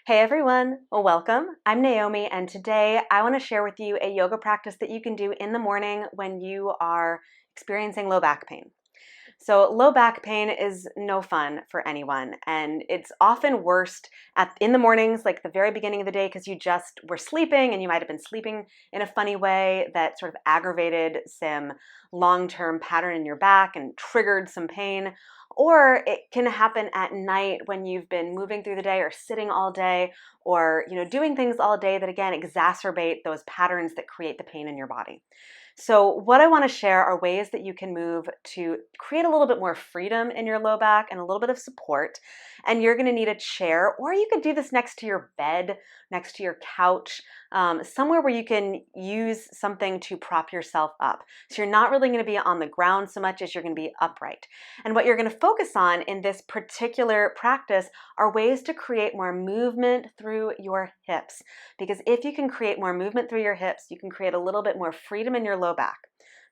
Hey everyone, well, welcome. I'm Naomi, and today I want to share with you a yoga practice that you can do in the morning when you are experiencing low back pain. So low back pain is no fun for anyone, and it's often worst in the mornings, like the very beginning of the day, because you just were sleeping and you might have been sleeping in a funny way that sort of aggravated some long-term pattern in your back and triggered some pain. Or it can happen at night when you've been moving through the day or sitting all day or doing things all day that again exacerbate those patterns that create the pain in your body. So what I want to share are ways that you can move to create a little bit more freedom in your low back and a little bit of support. And you're going to need a chair, or you could do this next to your bed, next to your couch, somewhere where you can use something to prop yourself up. So you're not really going to be on the ground so much as you're going to be upright. And what you're going to focus on in this particular practice are ways to create more movement through your hips. Because if you can create more movement through your hips, you can create a little bit more freedom in your low back.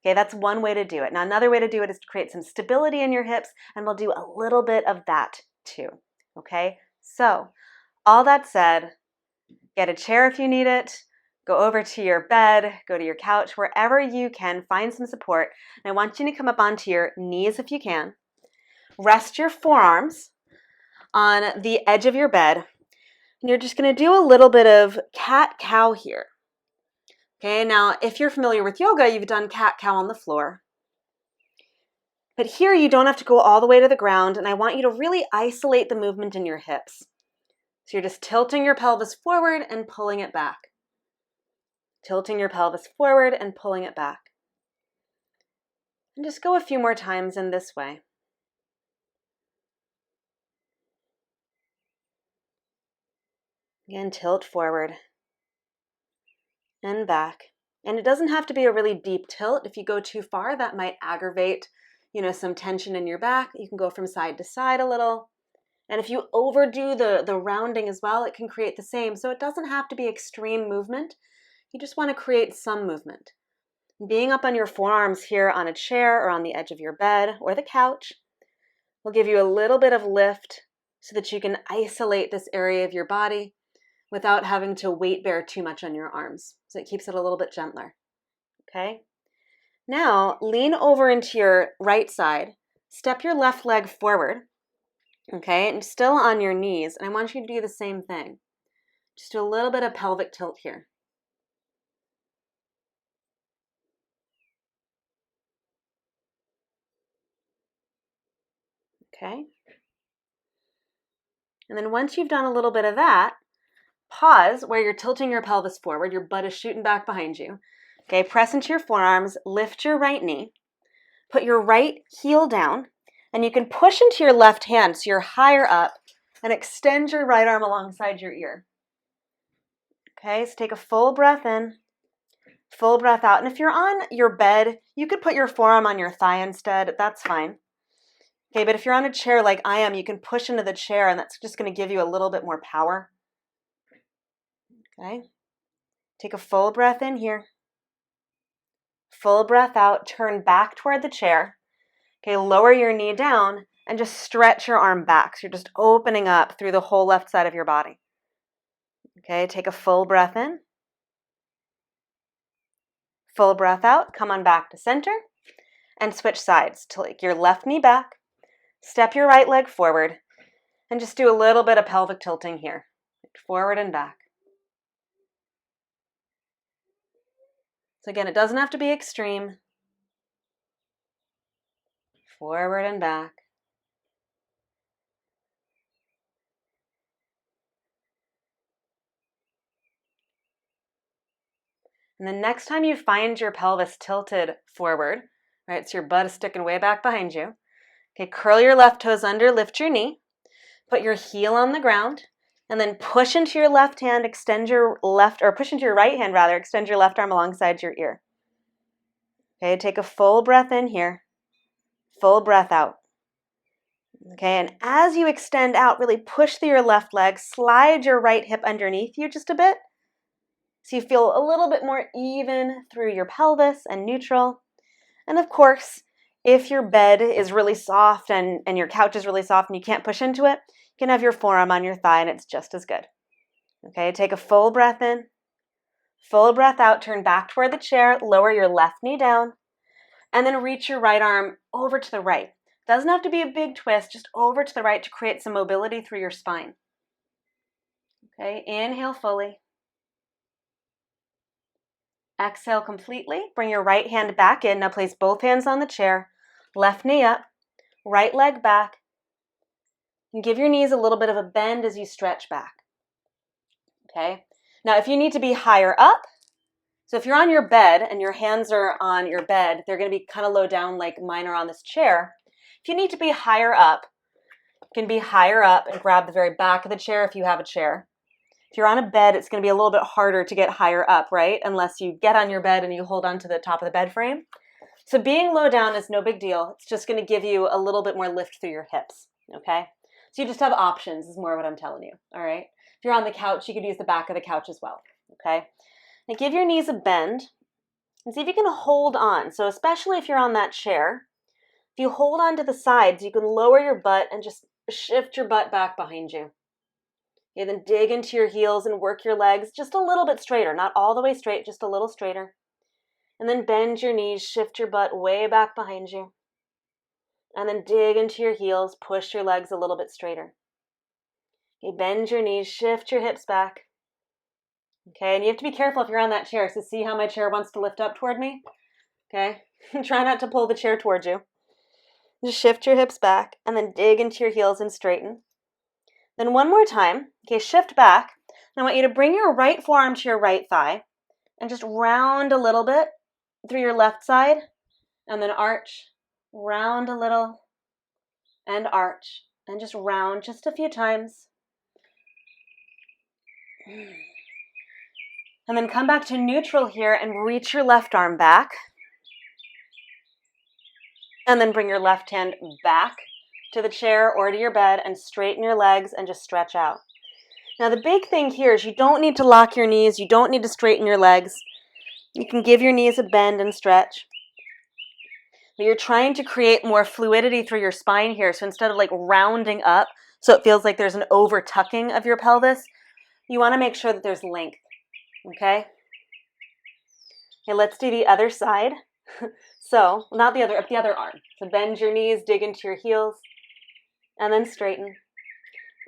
Okay, that's one way to do it. Now, another way to do it is to create some stability in your hips, and we'll do a little bit of that too. Okay, so all that said, get a chair if you need it, go over to your bed, go to your couch, wherever you can, find some support. And I want you to come up onto your knees if you can. Rest your forearms on the edge of your bed. And you're just going to do a little bit of cat-cow here. Okay, now if you're familiar with yoga, you've done cat-cow on the floor. But here you don't have to go all the way to the ground, and I want you to really isolate the movement in your hips. So you're just tilting your pelvis forward and pulling it back. Tilting your pelvis forward and pulling it back. And just go a few more times in this way. Again, tilt forward and back. And it doesn't have to be a really deep tilt. If you go too far, that might aggravate, some tension in your back. You can go from side to side a little. And if you overdo the rounding as well, it can create the same. So it doesn't have to be extreme movement. You just want to create some movement. Being up on your forearms here on a chair or on the edge of your bed or the couch will give you a little bit of lift so that you can isolate this area of your body without having to weight bear too much on your arms. So it keeps it a little bit gentler. Okay? Now, lean over into your right side. Step your left leg forward. Okay? And still on your knees. And I want you to do the same thing. Just do a little bit of pelvic tilt here. Okay? And then once you've done a little bit of that, pause where you're tilting your pelvis forward. Your butt is shooting back behind you. Okay, press into your forearms, lift your right knee, put your right heel down, and you can push into your left hand so you're higher up and extend your right arm alongside your ear. Okay, so take a full breath in, full breath out. And if you're on your bed, you could put your forearm on your thigh instead. That's fine. Okay, but if you're on a chair like I am, you can push into the chair, and that's just going to give you a little bit more power. Okay, take a full breath in here. Full breath out, turn back toward the chair. Okay, lower your knee down and just stretch your arm back. So you're just opening up through the whole left side of your body. Okay, take a full breath in. Full breath out, come on back to center and switch sides. Take your left knee back, step your right leg forward, and just do a little bit of pelvic tilting here. Forward and back. So again, it doesn't have to be extreme. Forward and back. And the next time you find your pelvis tilted forward, right, so your butt is sticking way back behind you, okay, curl your left toes under, lift your knee, put your heel on the ground, and then push into your left hand, push into your right hand rather, extend your left arm alongside your ear. Okay, take a full breath in here, full breath out. Okay, and as you extend out, really push through your left leg, slide your right hip underneath you just a bit, so you feel a little bit more even through your pelvis and neutral. And of course, if your bed is really soft and your couch is really soft and you can't push into it, you can have your forearm on your thigh and it's just as good. Okay, take a full breath in, full breath out, turn back toward the chair, lower your left knee down, and then reach your right arm over to the right. Doesn't have to be a big twist, just over to the right to create some mobility through your spine. Okay, inhale fully. Exhale completely. Bring your right hand back in. Now place both hands on the chair, left knee up, right leg back, and give your knees a little bit of a bend as you stretch back. Okay, now if you need to be higher up, so if you're on your bed and your hands are on your bed, they're going to be kind of low down like mine are on this chair. If you need to be higher up, you can be higher up and grab the very back of the chair if you have a chair. If you're on a bed, it's going to be a little bit harder to get higher up, right? Unless you get on your bed and you hold on to the top of the bed frame. So being low down is no big deal. It's just going to give you a little bit more lift through your hips, okay? So you just have options is more what I'm telling you, all right? If you're on the couch, you could use the back of the couch as well, okay? Now give your knees a bend and see if you can hold on. So especially if you're on that chair, if you hold on to the sides, you can lower your butt and just shift your butt back behind you. Okay, then dig into your heels and work your legs just a little bit straighter, not all the way straight, just a little straighter. And then bend your knees, shift your butt way back behind you. And then dig into your heels, push your legs a little bit straighter. Okay, bend your knees, shift your hips back. Okay, and you have to be careful if you're on that chair. So see how my chair wants to lift up toward me? Okay, try not to pull the chair towards you. Just shift your hips back and then dig into your heels and straighten. Then one more time, okay, shift back. And I want you to bring your right forearm to your right thigh and just round a little bit through your left side and then arch, round a little and arch and just round just a few times. And then come back to neutral here and reach your left arm back. And then bring your left hand back to the chair or to your bed and straighten your legs and just stretch out. Now the big thing here is you don't need to lock your knees. You don't need to straighten your legs. You can give your knees a bend and stretch. But you're trying to create more fluidity through your spine here. So instead of like rounding up, so it feels like there's an over tucking of your pelvis, you want to make sure that there's length. Okay? Okay, let's do the other side. So, not the other arm. So bend your knees, dig into your heels, and then straighten.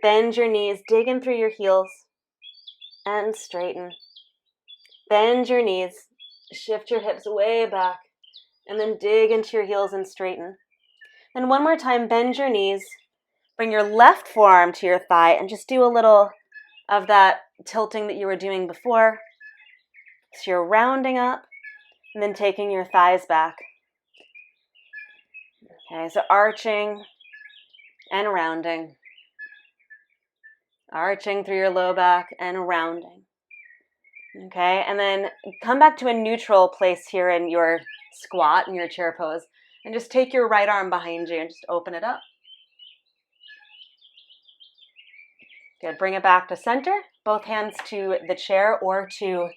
Bend your knees, dig in through your heels, and straighten. Bend your knees, shift your hips way back, and then dig into your heels and straighten. And one more time, bend your knees, bring your left forearm to your thigh, and just do a little of that tilting that you were doing before. So you're rounding up, and then taking your thighs back. Okay, so arching and rounding. Arching through your low back and rounding. Okay, and then come back to a neutral place here in your squat, in your chair pose, and just take your right arm behind you and just open it up. Good, bring it back to center, both hands to the chair or to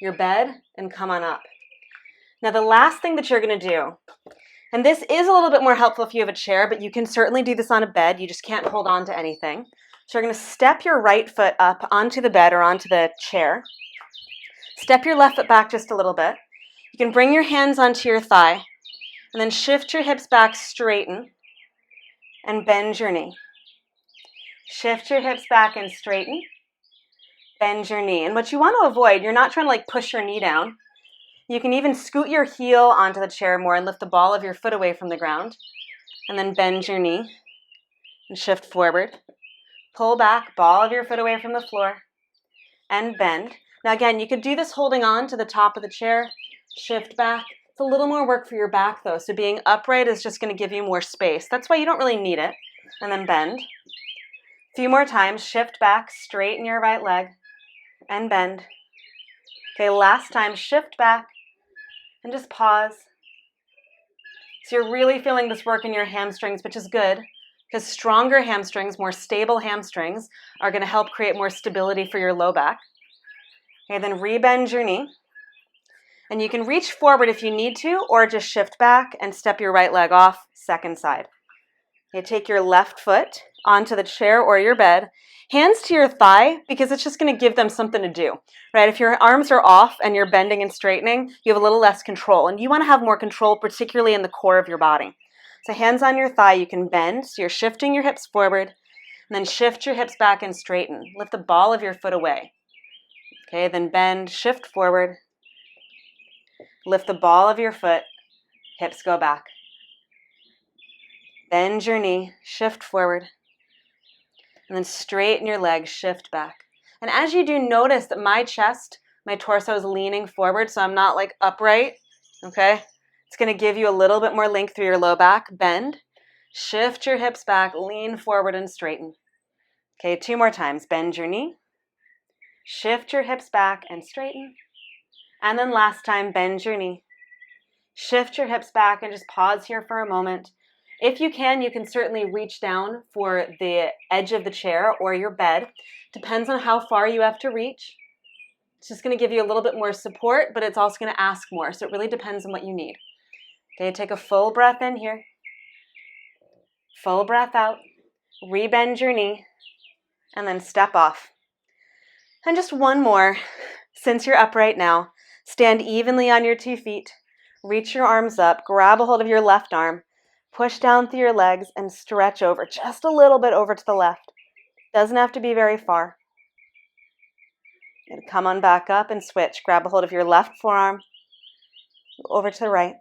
your bed, and come on up. Now the last thing that you're going to do, and this is a little bit more helpful if you have a chair, but you can certainly do this on a bed. You just can't hold on to anything. So you're going to step your right foot up onto the bed or onto the chair. Step your left foot back just a little bit. You can bring your hands onto your thigh and then shift your hips back, straighten, and bend your knee. Shift your hips back and straighten, bend your knee. And what you want to avoid, you're not trying to like push your knee down. You can even scoot your heel onto the chair more and lift the ball of your foot away from the ground. And then bend your knee and shift forward. Pull back, ball of your foot away from the floor, and bend. Now again, you could do this holding on to the top of the chair, shift back. It's a little more work for your back though, so being upright is just going to give you more space. That's why you don't really need it. And then bend. A few more times, shift back, straighten your right leg, and bend. Okay, last time, shift back, and just pause. So you're really feeling this work in your hamstrings, which is good, because stronger hamstrings, more stable hamstrings, are going to help create more stability for your low back. Okay, then rebend your knee. And you can reach forward if you need to, or just shift back and step your right leg off, second side. Okay, take your left foot onto the chair or your bed. Hands to your thigh, because it's just going to give them something to do, right? If your arms are off and you're bending and straightening, you have a little less control. And you want to have more control, particularly in the core of your body. So hands on your thigh, you can bend. So you're shifting your hips forward, and then shift your hips back and straighten. Lift the ball of your foot away. Okay, then bend, shift forward. Lift the ball of your foot, hips go back. Bend your knee, shift forward. And then straighten your legs, shift back. And as you do, notice that my chest, my torso is leaning forward, so I'm not like upright, okay? It's going to give you a little bit more length through your low back. Bend, shift your hips back, lean forward and straighten. Okay, 2 more times. Bend your knee, shift your hips back and straighten. And then last time, bend your knee, shift your hips back and just pause here for a moment. If you can certainly reach down for the edge of the chair or your bed. Depends on how far you have to reach. It's just going to give you a little bit more support, but it's also going to ask more. So it really depends on what you need. Okay, take a full breath in here. Full breath out. Rebend your knee. And then step off. And just one more. Since you're upright now, stand evenly on your 2 feet. Reach your arms up. Grab a hold of your left arm. Push down through your legs and stretch over, just a little bit over to the left. Doesn't have to be very far. And come on back up and switch. Grab a hold of your left forearm, over to the right.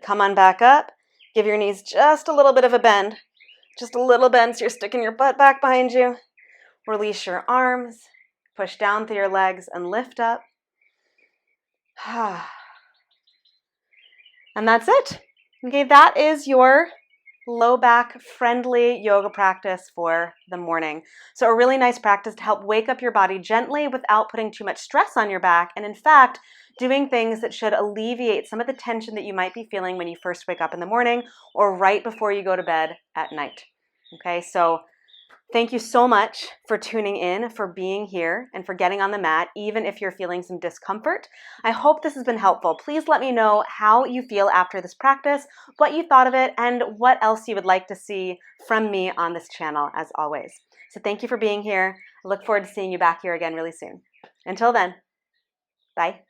Come on back up. Give your knees just a little bit of a bend. Just a little bend so you're sticking your butt back behind you. Release your arms. Push down through your legs and lift up. And that's it. Okay, that is your low back friendly yoga practice for the morning. So a really nice practice to help wake up your body gently without putting too much stress on your back. And in fact, doing things that should alleviate some of the tension that you might be feeling when you first wake up in the morning or right before you go to bed at night. Okay, so thank you so much for tuning in, for being here, and for getting on the mat, even if you're feeling some discomfort. I hope this has been helpful. Please let me know how you feel after this practice, what you thought of it, and what else you would like to see from me on this channel, as always. So thank you for being here. I look forward to seeing you back here again really soon. Until then, bye.